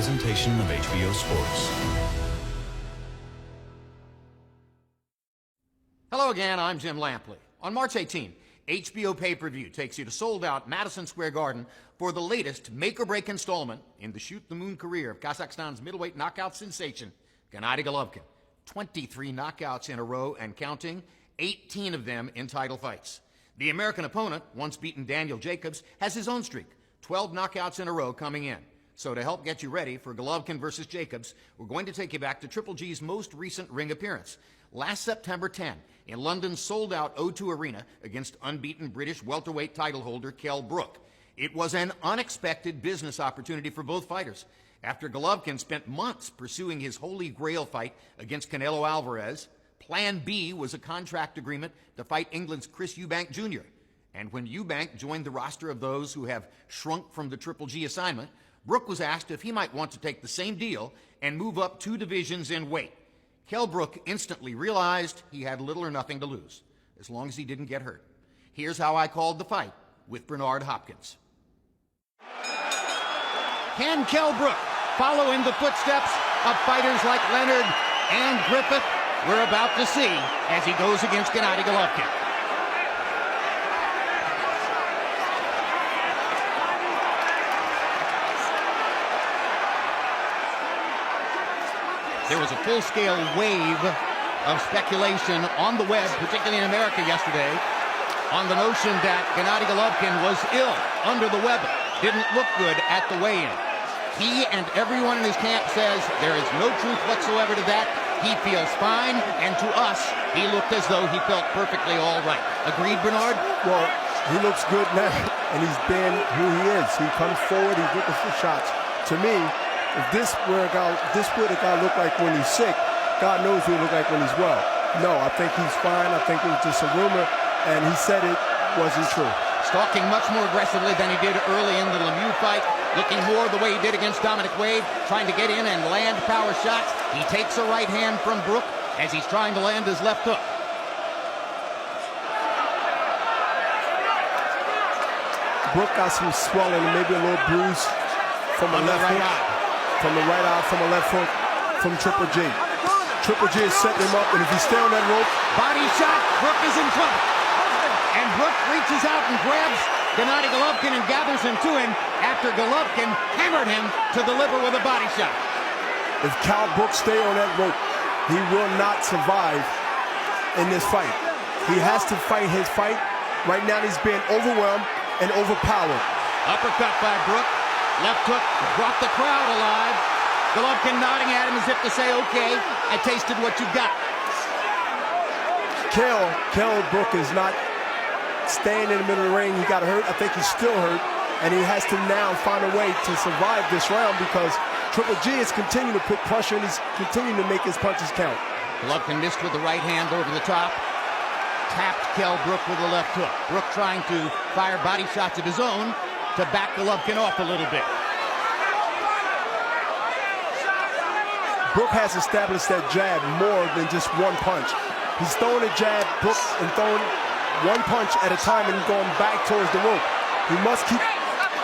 presentation of HBO Sports. Hello again, I'm Jim Lampley. On March 18, HBO pay-per-view takes you to sold-out Madison Square Garden for the latest make-or-break installment in the shoot-the-moon career of Kazakhstan's middleweight knockout sensation, Gennady Golovkin. 23 knockouts in a row and counting, 18 of them in title fights. The American opponent, once beaten Daniel Jacobs, has his own streak, 12 knockouts in a row coming in. So to help get you ready for Golovkin versus Jacobs, we're going to take you back to Triple G's most recent ring appearance. Last September 10, in London's sold-out O2 Arena against unbeaten British welterweight title holder Kell Brook. It was an unexpected business opportunity for both fighters. After Golovkin spent months pursuing his holy grail fight against Canelo Alvarez, Plan B was a contract agreement to fight England's Chris Eubank Jr. And when Eubank joined the roster of those who have shrunk from the Triple G assignment, Brook was asked if he might want to take the same deal and move up 2 divisions in weight. Kell Brook instantly realized he had little or nothing to lose, as long as he didn't get hurt. Here's how I called the fight with Bernard Hopkins. Can Kell Brook follow in the footsteps of fighters like Leonard and Griffith? We're about to see as he goes against Gennady Golovkin. There was a full-scale wave of speculation on the web, particularly in America yesterday, on the notion that Gennady Golovkin was ill under the weather, didn't look good at the weigh-in. He and everyone in his camp says there is no truth whatsoever to that. He feels fine, and to us, he looked as though he felt perfectly all right. Agreed, Bernard? Well, he looks good now, and he's been who he is. He comes forward, he's looking for shots. To me, if this what a guy look like when he's sick, God knows what he look like when he's well. No, I think he's fine. I think it was just a rumor, and he said it wasn't true. Stalking much more aggressively than he did early in the Lemieux fight, looking more the way he did against Dominic Wade, trying to get in and land power shots. He takes a right hand from Brook as he's trying to land his left hook. Brook got some swelling and maybe a little bruise from the left hook, from the right eye, from a left hook, from Triple G. Triple G is setting him up, and if he stay on that rope, body shot, Brook is in trouble. And Brook reaches out and grabs Gennady Golovkin and gathers him to him after Golovkin hammered him to the liver with a body shot. If Kell Brook stay on that rope, he will not survive in this fight. He has to fight his fight. Right now he's being overwhelmed and overpowered. Uppercut by Brook. Left hook brought the crowd alive. Golovkin nodding at him as if to say, okay, I tasted what you got. Kell Brook is not staying in the middle of the ring. He got hurt. I think he's still hurt. And he has to now find a way to survive this round because Triple G is continuing to put pressure and he's continuing to make his punches count. Golovkin missed with the right hand over the top. Tapped Kell Brook with the left hook. Brook trying to fire body shots of his own to back Golovkin off a little bit. Brook has established that jab more than just one punch. He's throwing a jab, Brook, and throwing one punch at a time and going back towards the rope. He must keep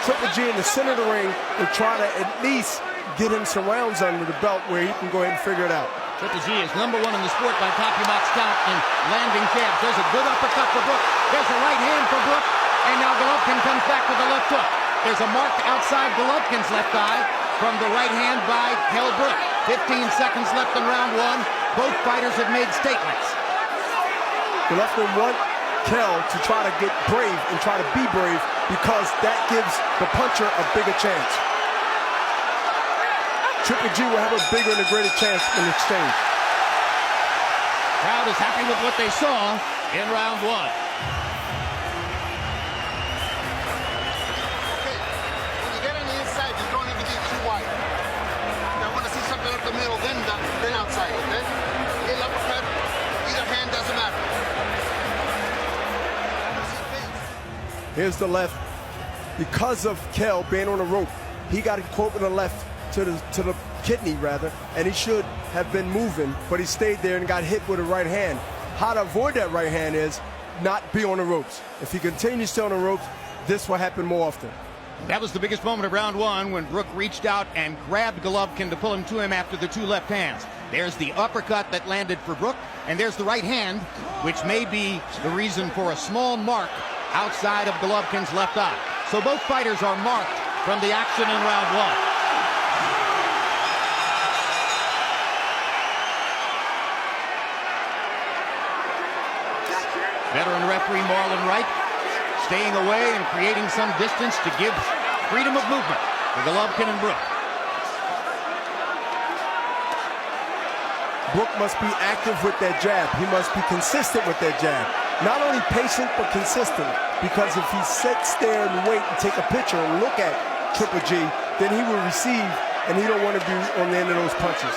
Triple G in the center of the ring and try to at least get him some rounds under the belt where he can go ahead and figure it out. Triple G is #1 in the sport by CompuBox count in landing jabs. There's a good uppercut for Brook. There's a right hand for Brook. And now Golovkin comes back with a left hook. There's a mark outside Golovkin's left eye from the right hand by Kell Brook. 15 seconds left in round 1. Both fighters have made statements. Golovkin wants Kell to try to get brave and try to be brave because that gives the puncher a bigger chance. Triple G will have a bigger and a greater chance in exchange. Crowd is happy with what they saw in round 1. The middle, then outside, okay? Get uppercut, either hand, doesn't matter. Here's the left. Because of Kell being on the rope, he got caught with the left to the kidney, rather, and he should have been moving, but he stayed there and got hit with a right hand. How to avoid that right hand is not be on the ropes. If he continues to stay on the ropes, this will happen more often. That was the biggest moment of round one when Brook reached out and grabbed Golovkin to pull him to him after the two left hands. There's the uppercut that landed for Brook, and there's the right hand, which may be the reason for a small mark outside of Golovkin's left eye. So both fighters are marked from the action in round one. Veteran referee Marlon Wright staying away and creating some distance to give freedom of movement to Golovkin and Brook. Brook must be active with that jab. He must be consistent with that jab. Not only patient, but consistent. Because if he sits there and wait and take a picture and look at Triple G, then he will receive, and he don't want to be on the end of those punches.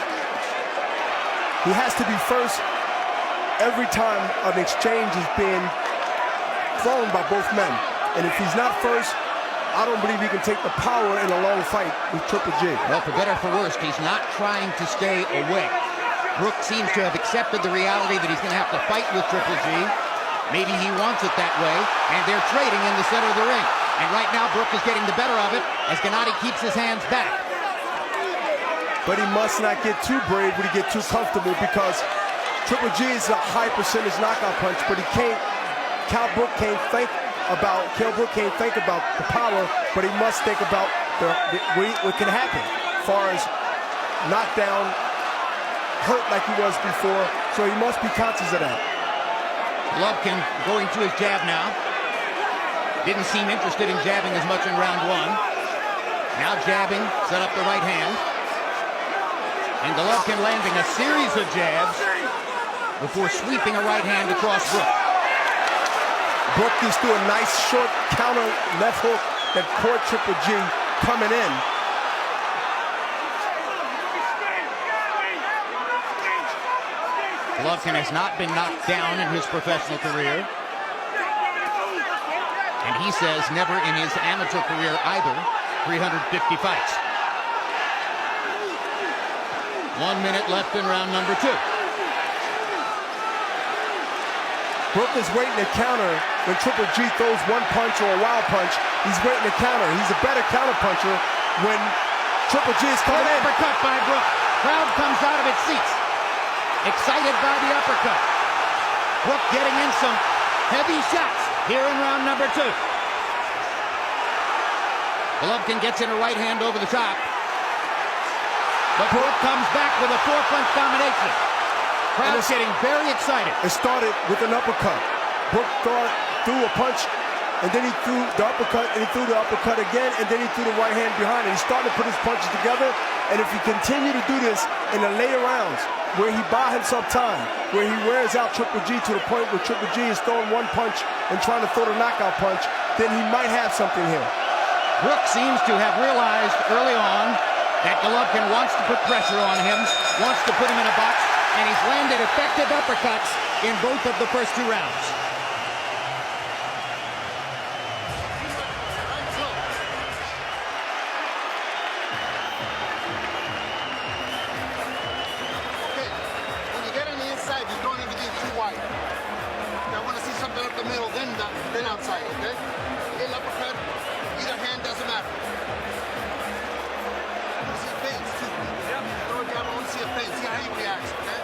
He has to be first every time an exchange is being thrown by both men. And if he's not first, I don't believe he can take the power in a long fight with Triple G. Well, for better or for worse, he's not trying to stay away. Brook seems to have accepted the reality that he's going to have to fight with Triple G. Maybe he wants it that way, and they're trading in the center of the ring. And right now, Brook is getting the better of it as Gennady keeps his hands back. But he must not get too brave when he get too comfortable, because Triple G is a high percentage knockout punch, but he can't. Cal Brook can't think about the power, but he must think about what can happen as far as knockdown, hurt like he was before, so he must be conscious of that. Golovkin going to his jab now. Didn't seem interested in jabbing as much in round one. Now jabbing, set up the right hand. And Golovkin landing a series of jabs before sweeping a right hand across Brook. Brook just threw a nice short counter left hook that caught Triple G coming in. Golovkin has not been knocked down in his professional career. And he says never in his amateur career either. 350 fights. 1 minute left in round number two. Brook is waiting to counter when Triple G throws one punch or a wild punch. He's waiting to counter. He's a better counter puncher when Triple G is coming in. Uppercut by Brook. Crowd comes out of its seats, excited by the uppercut. Brook getting in some heavy shots here in round number two. Golovkin gets in a right hand over the top. But Brook comes back with a four-punch combination. Crowd's getting very excited. It started with an uppercut. Brook threw a punch, and then he threw the uppercut, and he threw the uppercut again, and then he threw the right hand behind it. He's starting to put his punches together, and if he continue to do this in the later rounds, where he buys himself time, where he wears out Triple G to the point where Triple G is throwing one punch and trying to throw the knockout punch, then he might have something here. Brook seems to have realized early on that Golovkin wants to put pressure on him, wants to put him in a box, and he's landed effective uppercuts in both of the first two rounds. Okay, when you get on the inside, you don't even get too wide. I want to see something up the middle, then outside, okay? Get an uppercut, either hand, doesn't matter. I want to see a feints, too. Throw a jab, I want to see a feint, see how he reacts, okay?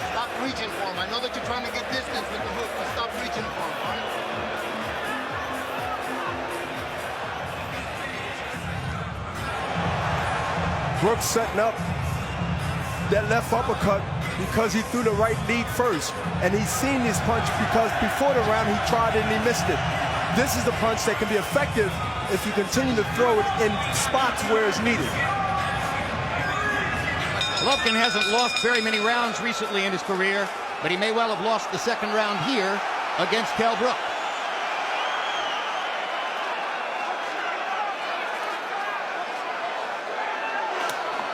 Stop reaching for him. I know that you're trying to get distance with the hook, but stop reaching for him, all right? Brook setting up that left uppercut because he threw the right lead first. And he's seen this punch because before the round he tried it and he missed it. This is the punch that can be effective if you continue to throw it in spots where it's needed. Golovkin hasn't lost very many rounds recently in his career, but he may well have lost the second round here against Kell Brook.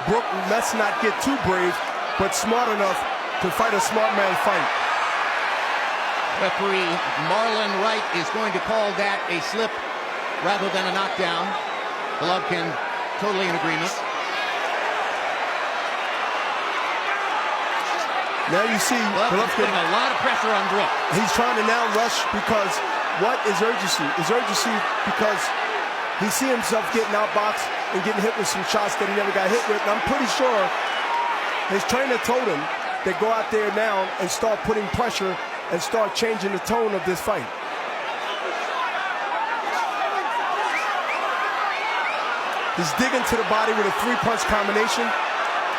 Brook must not get too brave, but smart enough to fight a smart man fight. Referee Marlon Wright is going to call that a slip rather than a knockdown. Golovkin totally in agreement. Now you see Golovkin's putting a lot of pressure on Brook. He's trying to now rush because what is urgency? Is urgency because he see himself getting outboxed and getting hit with some shots that he never got hit with. And I'm pretty sure his trainer told him to go out there now and start putting pressure and start changing the tone of this fight. He's digging to the body with a 3-punch combination.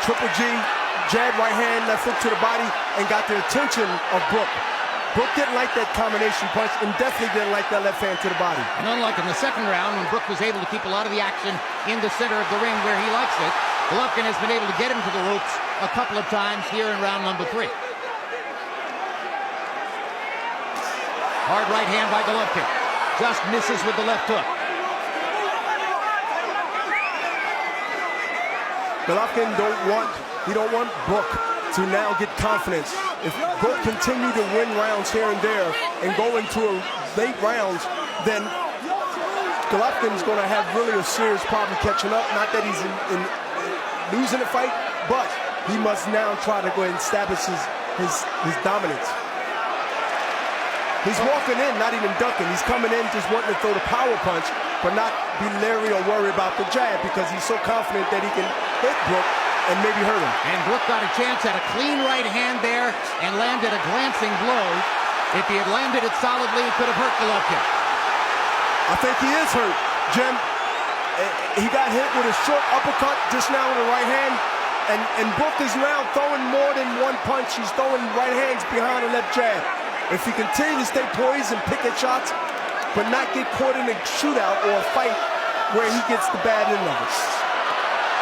Triple G, jab, right hand, left hook to the body, and got the attention of Brook. Brook didn't like that combination punch and definitely didn't like that left hand to the body. And unlike in the second round, when Brook was able to keep a lot of the action in the center of the ring where he likes it, Golovkin has been able to get him to the ropes a couple of times here in round number 3. Hard right hand by Golovkin. Just misses with the left hook. Golovkin don't want Brook to now get confidence. If Brook continue to win rounds here and there and go into a late rounds, then Golovkin's going to have really a serious problem catching up. Not that he's in losing the fight, but he must now try to go and establish his dominance. He's walking in, not even ducking. He's coming in just wanting to throw the power punch, but not be leery or worry about the jab because he's so confident that he can hit Brook and maybe hurt him. And Brook got a chance at a clean right hand there and landed a glancing blow. If he had landed it solidly, it could have hurt Golovkin. I think he is hurt, Jim. He got hit with a short uppercut just now with the right hand, and Brook is now throwing more than one punch. He's throwing right hands behind the left jab. If he continues to stay poised and pick at shots, but not get caught in a shootout or a fight where he gets the bad end of it.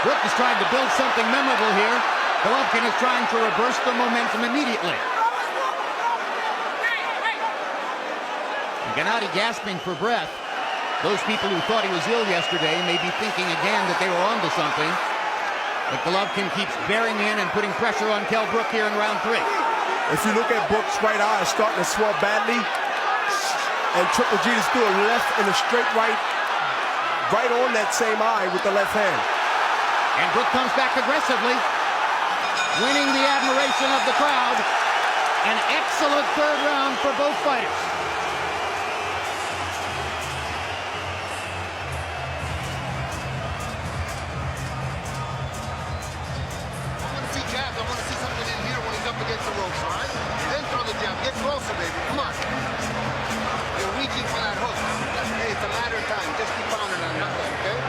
Brook is trying to build something memorable here. Golovkin is trying to reverse the momentum immediately. Gennady gasping for breath. Those people who thought he was ill yesterday may be thinking again that they were onto something. But Golovkin keeps bearing in and putting pressure on Kell Brook here in round 3. If you look at Brook's right eye, it's starting to swell badly. And Triple G just threw a left and a straight right on that same eye with the left hand. And Brook comes back aggressively, winning the admiration of the crowd. An excellent third round for both fighters. I want to see jabs. I want to see something in here when he's up against the ropes, all right? Then throw the jab. Get closer, baby. Come on. You're reaching for that hook. Hey, it's a matter of time. Just keep pounding on that, okay?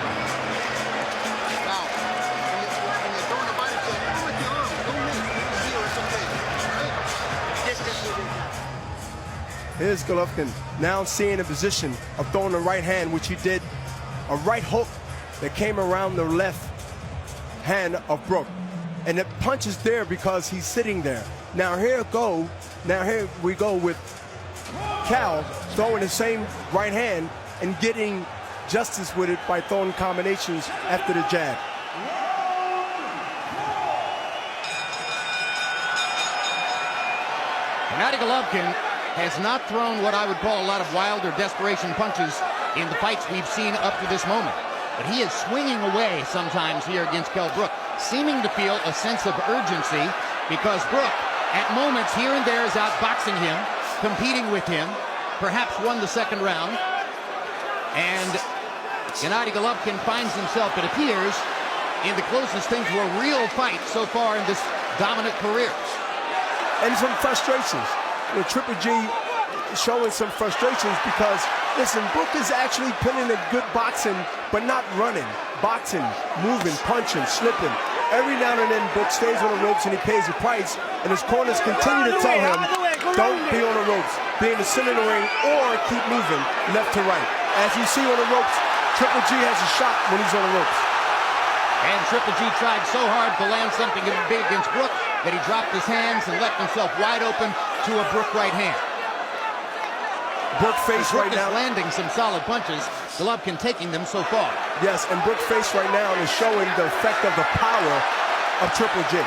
Now, when you're throwing a body shot, do it with your arm. Don't miss. Here, it's okay. All right? Here's Golovkin now seeing a position of throwing the right hand, which he did. A right hook that came around the left hand of Brook. And the punch is there because he's sitting there. Now here we go with Cal throwing the same right hand and getting justice with it by throwing combinations after the jab. Gennady Golovkin has not thrown what I would call a lot of wild or desperation punches in the fights we've seen up to this moment. But he is swinging away sometimes here against Kell Brook, seeming to feel a sense of urgency because Brook, at moments here and there, is outboxing him, competing with him, perhaps won the second round. And Gennady Golovkin finds himself, it appears, in the closest thing to a real fight so far in this dominant career. And some frustrations. With Triple G showing some frustrations because, listen, Brook is actually putting in a good boxing, but not running. Boxing, moving, punching, slipping. Every now and then, Brook stays on the ropes and he pays the price, and his corners continue to tell him, don't be on the ropes, be in the center of the ring, or keep moving left to right. As you see on the ropes, Triple G has a shot when he's on the ropes. And Triple G tried so hard to land something big against Brook that he dropped his hands and left himself wide open to a Brook right hand. Brook face right now. Brook is landing some solid punches. Golovkin taking them so far. Yes, and Brook face right now is showing the effect of the power of Triple G.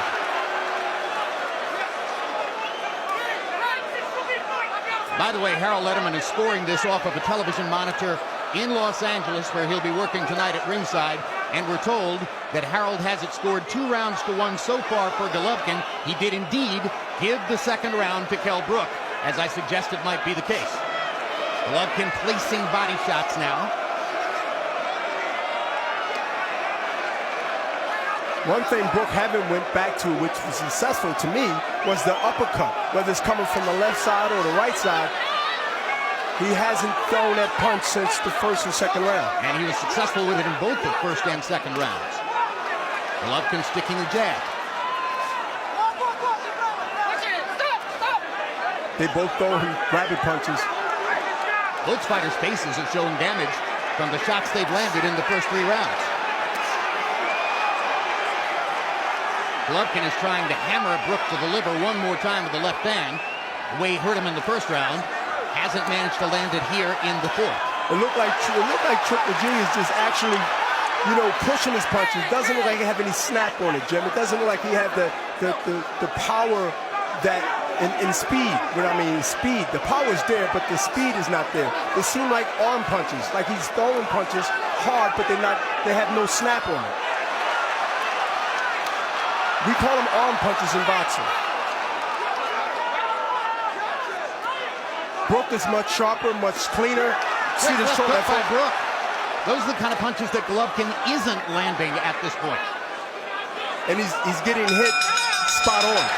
By the way, Harold Letterman is scoring this off of a television monitor in Los Angeles, where he'll be working tonight at ringside. And we're told that Harold has it scored 2-1 so far for Golovkin. He did indeed give the second round to Kell Brook, as I suggested might be the case. Golovkin placing body shots now. One thing Brook haven't went back to, which was successful to me, was the uppercut. Whether it's coming from the left side or the right side, he hasn't thrown that punch since the first and second round. And he was successful with it in both the first and second rounds. Golovkin sticking the jab. They both throw rabbit punches. Both fighters' faces have shown damage from the shots they've landed in the first 3 rounds. Golovkin is trying to hammer Brook to the liver one more time with the left hand. The way he hurt him in the first round, hasn't managed to land it here in the fourth. It looked like Triple G is just actually, pushing his punches. Doesn't look like he have any snap on it, Jim. It doesn't look like he had the power that in speed. Speed. The power is there, but the speed is not there. They seem like arm punches, like he's throwing punches hard, but they have no snap on it. We call them arm punches in boxing. Brook is much sharper, much cleaner. See the short left by Brook. Those are the kind of punches that Golovkin isn't landing at this point. And he's getting hit spot on.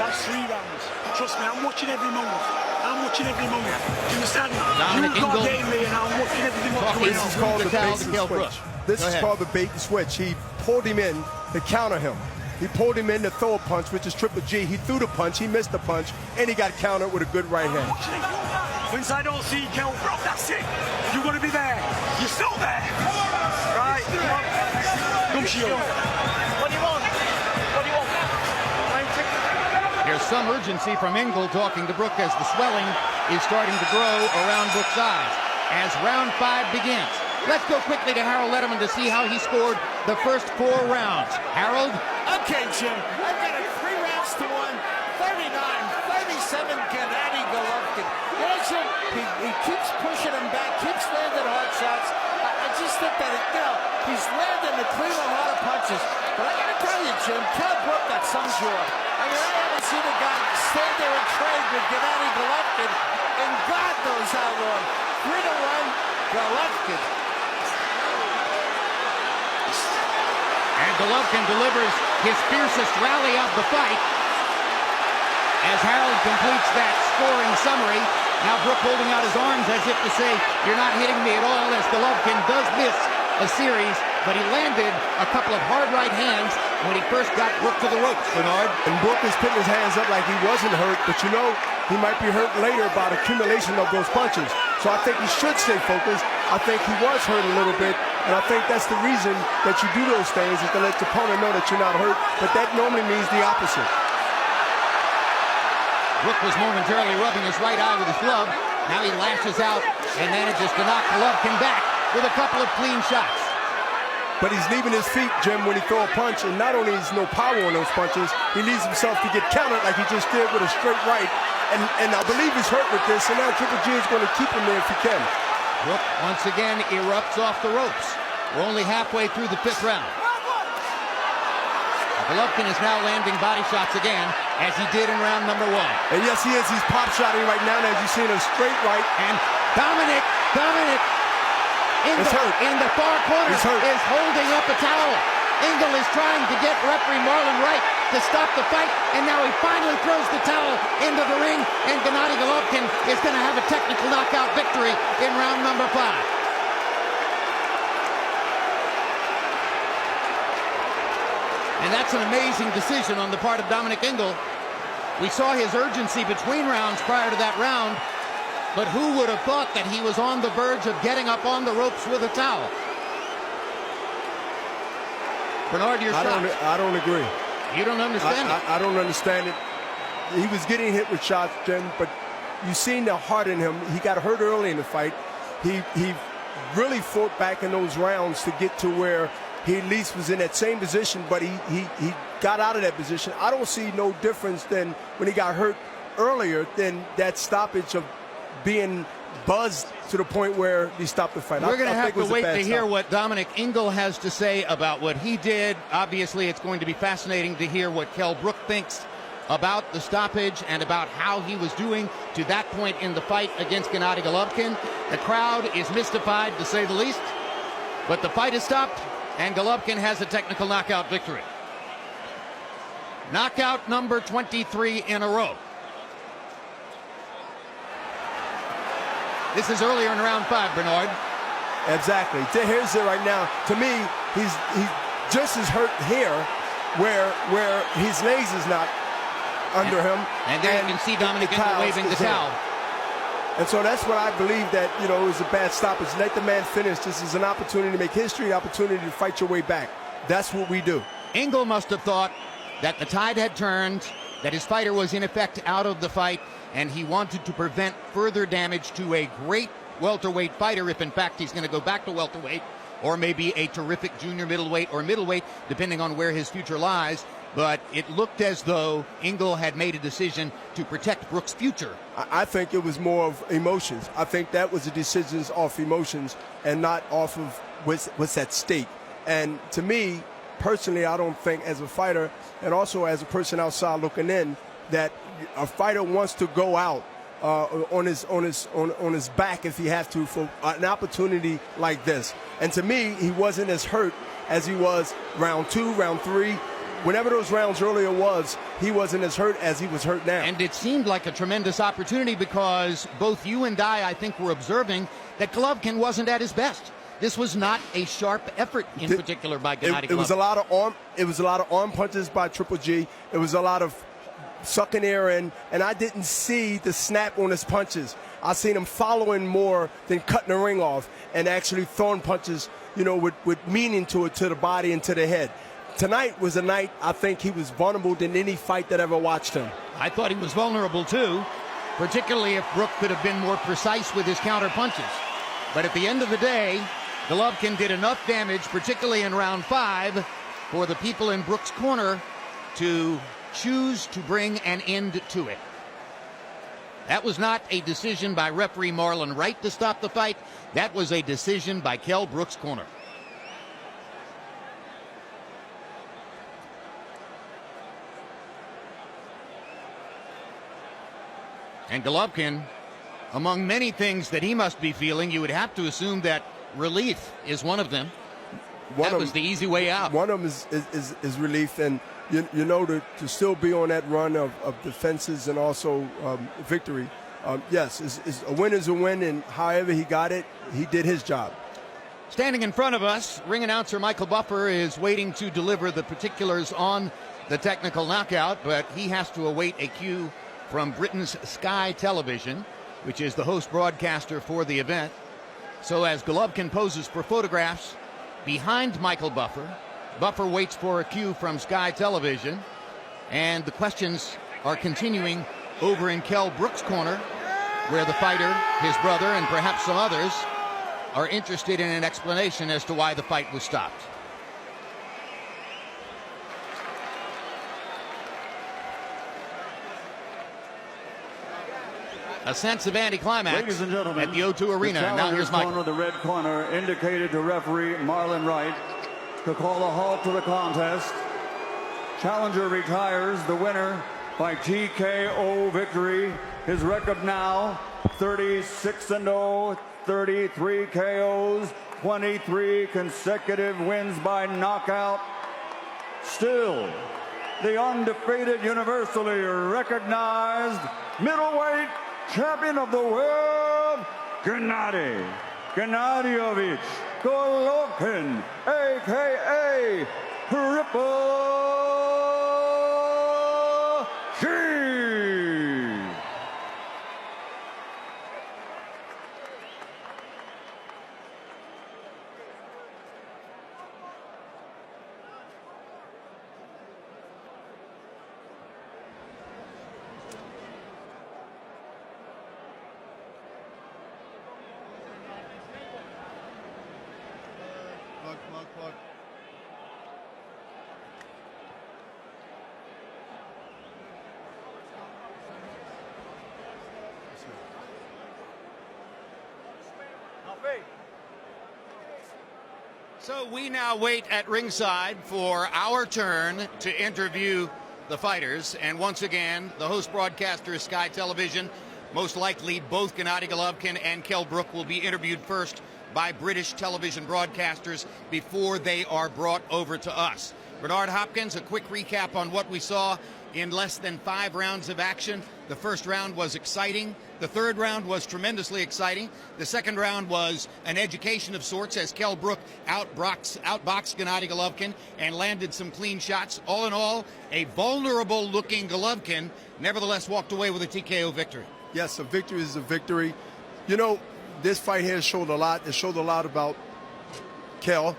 That's 3 rounds. Trust me, I'm watching every move. I'm watching every move. Do you understand? Dominic You got Ingle game me and I'm watching everything what's going This on. is called the bait and to kill switch. Brook. This Go is ahead. called the bait and switch. He pulled him in to counter him. He pulled him in to throw a punch, which is Triple G. He threw the punch, he missed the punch, and he got countered with a good right hand. Once I don't see you kill Brook, that's it. You're going to be there. You're still there. Right? Come shield. What do you want? What do you want? There's some urgency from Ingle talking to Brook as the swelling is starting to grow around Brook's eyes. As round 5 begins, let's go quickly to Harold Letterman to see how he scored the first 4 rounds. Harold? Okay, Jim, I've got it 3 rounds to 1, 39-37, Gennady Golovkin. Jim, he keeps pushing him back, keeps landing hard shots. I just think that, he's landing the cleaner, harder punches. But I gotta tell you, Jim, Kell Brook got some jaw. I haven't seen a guy stand there and trade with Gennady Golovkin, and God knows how long. 3-1, Golovkin. And Golovkin delivers his fiercest rally of the fight as Harold completes that scoring summary. Now Brook holding out his arms as if to say, you're not hitting me at all, as Golovkin does miss a series, but he landed a couple of hard right hands when he first got Brook to the ropes, Bernard. And Brook is putting his hands up like he wasn't hurt, but he might be hurt later by the accumulation of those punches. So I think he should stay focused. I think he was hurt a little bit, and I think that's the reason that you do those things, is to let your opponent know that you're not hurt, but that normally means the opposite. Brook was momentarily rubbing his right eye with his glove. Now he lashes out and manages to knock Golovkin back with a couple of clean shots. But he's leaving his feet, Jim, when he throw a punch, and not only is no power on those punches, he leaves himself to get countered like he just did with a straight right. And I believe he's hurt with this, and now Triple G is going to keep him there if he can. Brook once again erupts off the ropes. We're only halfway through the 5th round. Golovkin is now landing body shots again, as he did in round number 1. And yes, he is. He's pop-shotting right now, and as you see, a straight right. And Dominic Ingle in the far corner is holding up a towel. Ingle is trying to get referee Marlon Wright to stop the fight, and now he finally throws the towel into the ring, and Gennady Golovkin is going to have a technical knockout victory in round number 5. And that's an amazing decision on the part of Dominic Ingle. We saw his urgency between rounds prior to that round, but who would have thought that he was on the verge of getting up on the ropes with a towel? Bernard, your shot. I don't agree. You don't understand it? I don't understand it. He was getting hit with shots, Jim, but you seen the heart in him. He got hurt early in the fight. He really fought back in those rounds to get to where he at least was in that same position, but he got out of that position. I don't see no difference than when he got hurt earlier than that stoppage of being buzzed to the point where he stopped the fight. We're going to have to wait to hear stop. what Dominic Ingle has to say about what he did. Obviously, it's going to be fascinating to hear what Kell Brook thinks about the stoppage and about how he was doing to that point in the fight against Gennady Golovkin. The crowd is mystified, to say the least, but the fight is stopped, and Golovkin has a technical knockout victory. Knockout number 23 in a row. This is earlier in round 5, Bernard. Exactly. Here's it right now. To me, he's just as hurt here, where his legs is not under him. And there you can see Dominic Ingle waving the towel. And so that's what I believe, that, you know, it was a bad stoppage. Let the man finish. This is an opportunity to make history, an opportunity to fight your way back. That's what we do. Ingle must have thought that the tide had turned, that his fighter was in effect out of the fight, and he wanted to prevent further damage to a great welterweight fighter, if in fact he's going to go back to welterweight, or maybe a terrific junior middleweight or middleweight, depending on where his future lies. But it looked as though Ingle had made a decision to protect Brook's future. I think it was more of emotions. I think that was the decisions off emotions and not off of what's at stake. And to me, personally, I don't think, as a fighter and also as a person outside looking in, that a fighter wants to go out on his back if he has to for an opportunity like this. And to me, he wasn't as hurt as he was round 2, round 3. Whenever those rounds earlier was, he wasn't as hurt as he was hurt now. And it seemed like a tremendous opportunity because both you and I think, were observing that Golovkin wasn't at his best. This was not a sharp effort, in particular, by Gennady Golovkin. It was a lot of arm punches by Triple G. It was a lot of sucking air in, and I didn't see the snap on his punches. I seen him following more than cutting the ring off and actually throwing punches, you know, with meaning to it, to the body and to the head. Tonight was a night I think he was vulnerable than any fight that ever watched him. I thought he was vulnerable too, particularly if Brook could have been more precise with his counter punches. But at the end of the day, Golovkin did enough damage, particularly in round 5, for the people in Brook's corner to choose to bring an end to it. That was not a decision by referee Marlon Wright to stop the fight. That was a decision by Kell Brook's corner. And Golovkin, among many things that he must be feeling, you would have to assume that relief is one of them. That was the easy way out. One of them is relief, and you know, to still be on that run of defenses and also victory. Yes, a win is a win, and however he got it, he did his job. Standing in front of us, ring announcer Michael Buffer is waiting to deliver the particulars on the technical knockout, but he has to await a cue from Britain's Sky Television, which is the host broadcaster for the event. So as Golovkin poses for photographs behind Michael Buffer, Buffer waits for a cue from Sky Television, and the questions are continuing over in Kell Brook's corner, where the fighter, his brother, and perhaps some others are interested in an explanation as to why the fight was stopped. A sense of anticlimax Ladies and gentlemen, at the O2 Arena. The Now here's Michael. corner, the red corner, indicated to referee Marlon Wright to call a halt to the contest. Challenger retires, the winner by TKO victory. His record now 36-0, 33 KOs, 23 consecutive wins by knockout. Still, the undefeated, universally recognized middleweight champion of the world, Gennady Gennadyovich Golovkin, a.k.a. Triple G. Plug. So we now wait at ringside for our turn to interview the fighters. And once again, the host broadcaster is Sky Television. Most likely, both Gennady Golovkin and Kell Brook will be interviewed first by British television broadcasters before they are brought over to us. Bernard Hopkins, a quick recap on what we saw in less than 5 rounds of action. The first round was exciting. The third round was tremendously exciting. The second round was an education of sorts as Kell Brook outboxed Gennady Golovkin and landed some clean shots. All in all, a vulnerable-looking Golovkin nevertheless walked away with a TKO victory. Yes, a victory is a victory. You know, this fight here showed a lot. It showed a lot about Kell.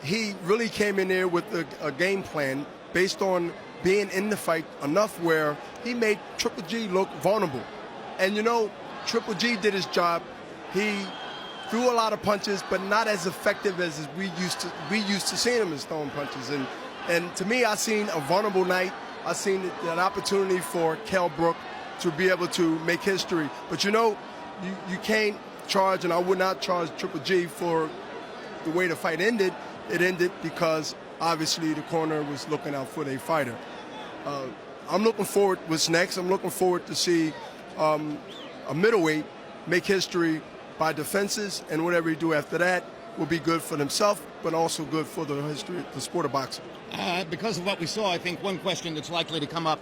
He really came in there with a game plan based on being in the fight enough where he made Triple G look vulnerable. And you know, Triple G did his job. He threw a lot of punches, but not as effective as we used to seeing him as throwing punches. And to me, I seen a vulnerable night. I seen an opportunity for Kell Brook to be able to make history. But you know, you can't charge, and I would not charge Triple G for the way the fight ended. It ended because obviously the corner was looking out for their fighter. I'm looking forward what's next. I'm looking forward to see a middleweight make history by defenses, and whatever he do after that will be good for himself, but also good for the history, the sport of boxing. Because of what we saw, I think one question that's likely to come up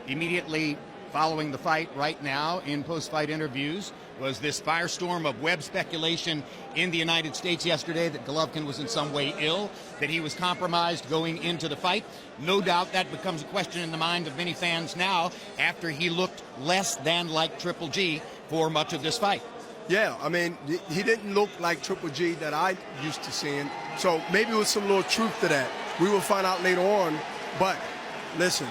immediately following the fight right now in post-fight interviews was this firestorm of web speculation in the United States yesterday that Golovkin was in some way ill, that he was compromised going into the fight. No doubt that becomes a question in the mind of many fans now after he looked less than like Triple G for much of this fight. Yeah, I mean, he didn't look like Triple G that I used to seeing, so maybe there was some little truth to that. We will find out later on, but listen,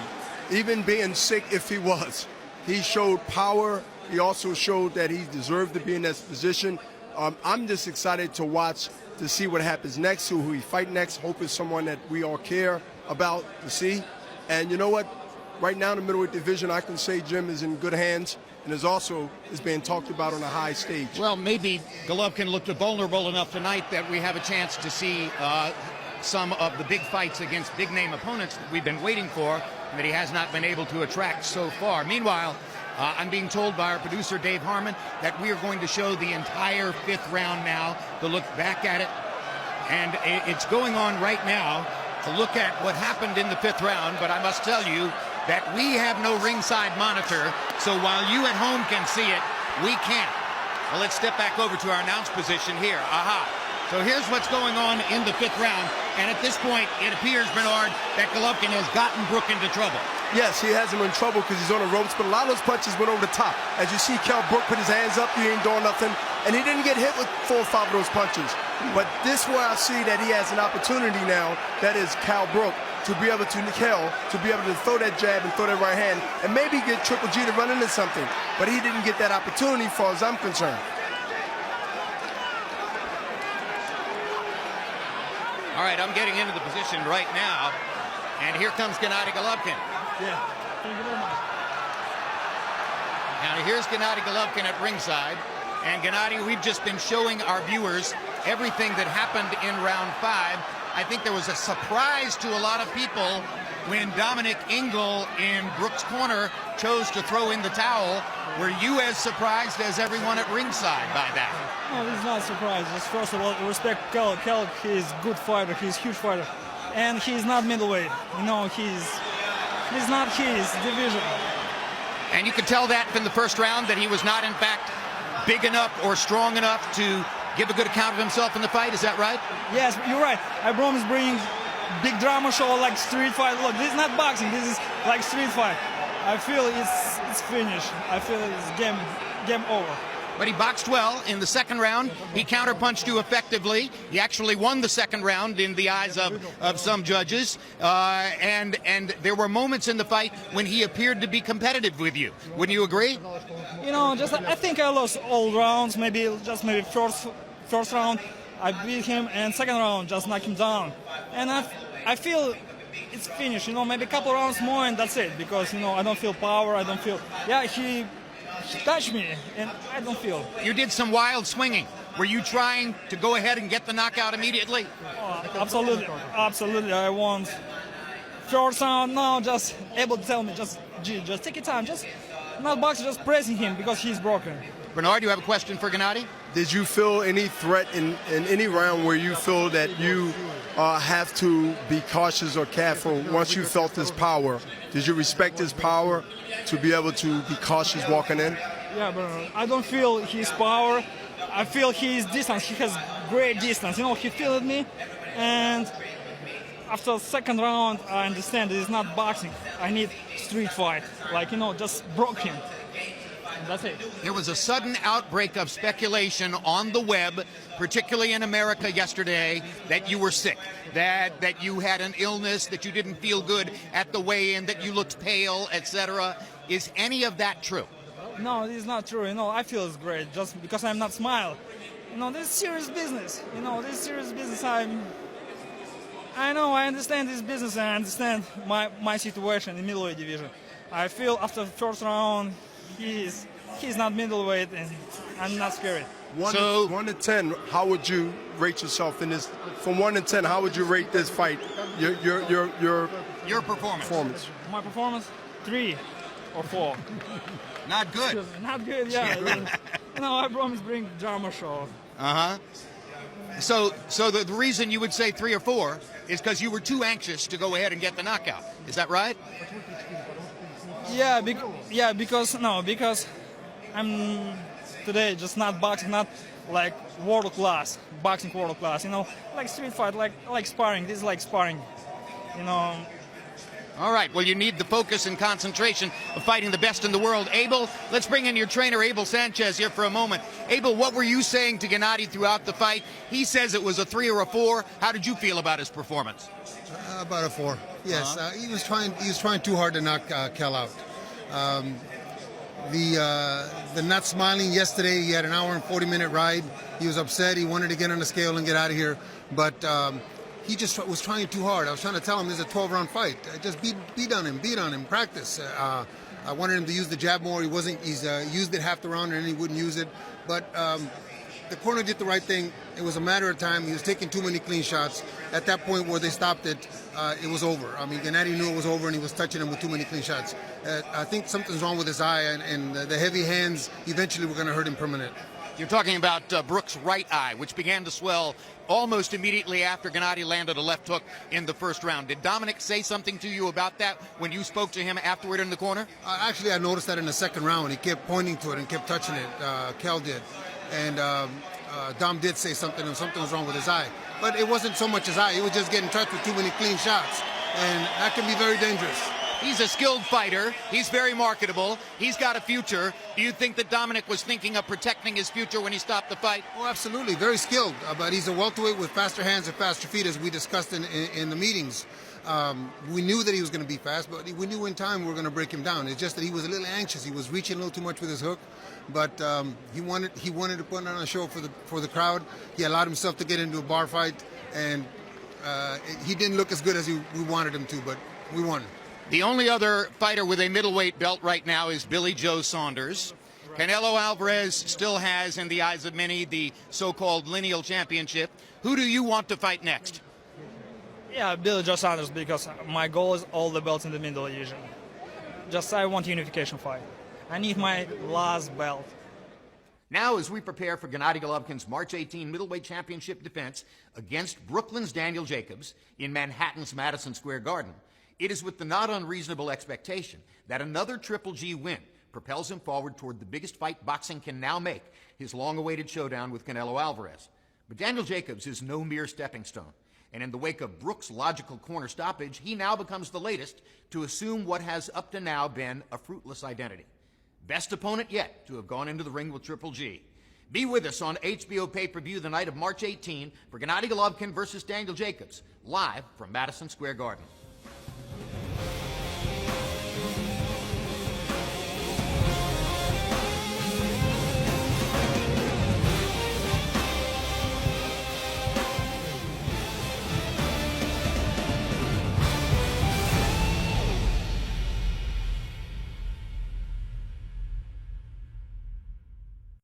even being sick if he was, he showed power. He also showed that he deserved to be in that position. I'm just excited to watch, to see what happens next, who he fight next. Hope is someone that we all care about to see. And you know what? Right now in the middleweight division, I can say Jim is in good hands and is being talked about on a high stage. Well, maybe Golovkin looked vulnerable enough tonight that we have a chance to see some of the big fights against big-name opponents that we've been waiting for and that he has not been able to attract so far. Meanwhile, I'm being told by our producer, Dave Harmon, that we are going to show the entire 5th round now to look back at it. And it's going on right now to look at what happened in the 5th round, but I must tell you that we have no ringside monitor, so while you at home can see it, we can't. Well, let's step back over to our announce position here. Aha. So here's what's going on in the 5th round, and at this point, it appears, Bernard, that Golovkin has gotten Brook into trouble. Yes, he has him in trouble because he's on the ropes, but a lot of those punches went over the top. As you see, Kell Brook put his hands up, he ain't doing nothing, and he didn't get hit with 4 or 5 of those punches. But this where I see that he has an opportunity now, that is Kell Brook, to be able to throw that jab and throw that right hand, and maybe get Triple G to run into something. But he didn't get that opportunity, as far as I'm concerned. All right, I'm getting into the position right now, and here comes Gennady Golovkin. Yeah, thank you very much. Now here's Gennady Golovkin at ringside, and Gennady, we've just been showing our viewers everything that happened in round 5. I think there was a surprise to a lot of people when Dominic Ingle in Brook's corner chose to throw in the towel. Were you as surprised as everyone at ringside by that? No, this is not a surprise. Just first of all, respect Kell. Kell, he's a good fighter. He's a huge fighter. And he's not middleweight. You know, he's not his division. And you could tell that from the first round that he was not, in fact, big enough or strong enough to give a good account of himself in the fight. Is that right? Yes, you're right. I promise bringing big drama show like street fight. Look, this is not boxing. This is like street fight. I feel it's finished. I feel it's game over. But he boxed well in the second round. He counterpunched you effectively. He actually won the second round in the eyes of some judges. And there were moments in the fight when he appeared to be competitive with you. Wouldn't you agree? You know, I think I lost all rounds. Maybe first round I beat him, and second round just knocked him down. And I feel it's finished. You know, maybe a couple rounds more and that's it. Because, you know, I don't feel power. I don't feel. Yeah, he touched me, and I don't feel. You did some wild swinging. Were you trying to go ahead and get the knockout immediately? Absolutely, absolutely. I want first round. No, just able to tell me, just take your time, just not boxing, just pressing him because he's broken. Bernard, you have a question for Gennady? Did you feel any threat in any round where you feel that you have to be cautious or careful once you felt his power? Did you respect his power to be able to be cautious walking in? Yeah, but I don't feel his power. I feel his distance. He has great distance. You know, he fielded me, and after the second round, I understand it's not boxing. I need street fight. Like, you know, just broke him. That's it. There was a sudden outbreak of speculation on the web, particularly in America yesterday, that you were sick, that you had an illness, that you didn't feel good at the weigh-in, that you looked pale, etc. Is any of that true? No, this is not true. You know, I feel it's great just because I'm not smile. You know, this is serious business. You know, this is serious business. I know, I understand this business, and I understand my situation in middleweight division. I feel after the first round, he's not middleweight, and I'm not scared. 1 to 10, how would you rate yourself in this? From 1 to 10, how would you rate this fight? Your performance. My performance, 3 or 4. Not good. Not good, yeah. You know, I promise bring drama show. So the reason you would say 3 or 4 is because you were too anxious to go ahead and get the knockout. Is that right? Yeah, because I'm today just not boxing, not like world class, boxing world class. You know, like street fight, like sparring. This is like sparring. You know. All right, well, you need the focus and concentration of fighting the best in the world. Abel, let's bring in your trainer, Abel Sanchez, here for a moment. Abel, what were you saying to Gennady throughout the fight? He says it was a 3 or a 4. How did you feel about his performance? About a 4. Yes, he was trying too hard to knock Kel out. The not smiling yesterday, he had an hour and 40-minute ride. He was upset. He wanted to get on the scale and get out of here, but he just was trying too hard. I was trying to tell him this is a 12-round fight. Just beat on him, practice. I wanted him to use the jab more. He's used it half the round and then he wouldn't use it. But the corner did the right thing. It was a matter of time. He was taking too many clean shots. At that point where they stopped it, it was over. I mean, Gennady knew it was over and he was touching him with too many clean shots. I think something's wrong with his eye, and the heavy hands eventually were going to hurt him permanent. You're talking about Brook's right eye, which began to swell almost immediately after Gennady landed a left hook in the first round. Did Dominic say something to you about that when you spoke to him afterward in the corner? Actually, I noticed that in the second round. He kept pointing to it and kept touching it. Kel did. And Dom did say something, and something was wrong with his eye. But it wasn't so much his eye. He was just getting touched with too many clean shots. And that can be very dangerous. He's a skilled fighter. He's very marketable. He's got a future. Do you think that Dominic was thinking of protecting his future when he stopped the fight? Oh, absolutely. Very skilled. But he's a welterweight with faster hands and faster feet, as we discussed in the meetings. We knew that he was going to be fast, but we knew in time we were going to break him down. It's just that he was a little anxious. He was reaching a little too much with his hook, but he wanted to put on a show for the crowd. He allowed himself to get into a bar fight, and he didn't look as good as we wanted him to, but we won. The only other fighter with a middleweight belt right now is Billy Joe Saunders. Canelo Alvarez still has, in the eyes of many, the so-called lineal championship. Who do you want to fight next? Yeah, Billy Joe Saunders, because my goal is all the belts in the middle division. Just I want unification fight. I need my last belt. Now, as we prepare for Gennady Golovkin's March 18 middleweight championship defense against Brooklyn's Daniel Jacobs in Manhattan's Madison Square Garden, it is with the not unreasonable expectation that another Triple G win propels him forward toward the biggest fight boxing can now make, his long-awaited showdown with Canelo Alvarez. But Daniel Jacobs is no mere stepping stone, and in the wake of Brook's logical corner stoppage, he now becomes the latest to assume what has up to now been a fruitless identity. Best opponent yet to have gone into the ring with Triple G. Be with us on HBO pay-per-view the night of March 18 for Gennady Golovkin versus Daniel Jacobs, live from Madison Square Garden.